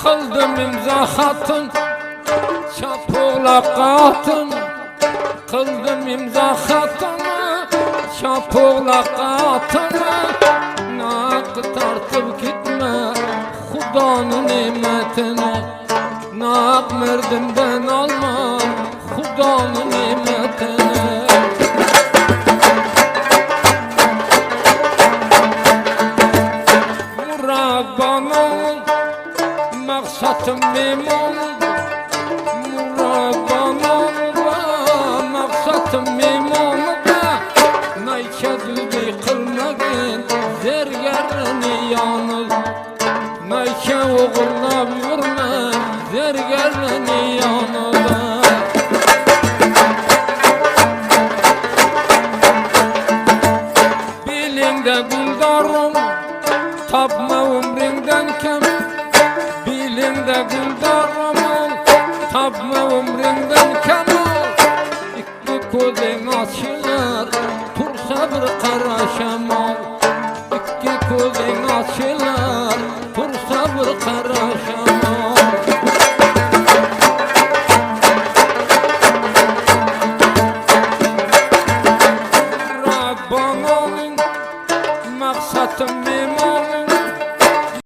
Kıldım imza hatın, çapula katın. Kıldım imza hatını, çapula katını. Nak tartıp gitme Xudanın nimetini. Nak merdimden alma Xudanın nimetini. Murabbanın maksatım mimon. Murabbanın maksatım mimon. Nayça düzgü kılmagın zergerini yanıl. Nayça oğullab yürme zergerini yanıl. Bilinde güldarım tapma ömründen kem. Bilinde güldarım tapma ömründen kem. İki gözün açılır tursa bir kara şamal. İki gözün açılır tursa bir kara şamal. Rabbanın maksatım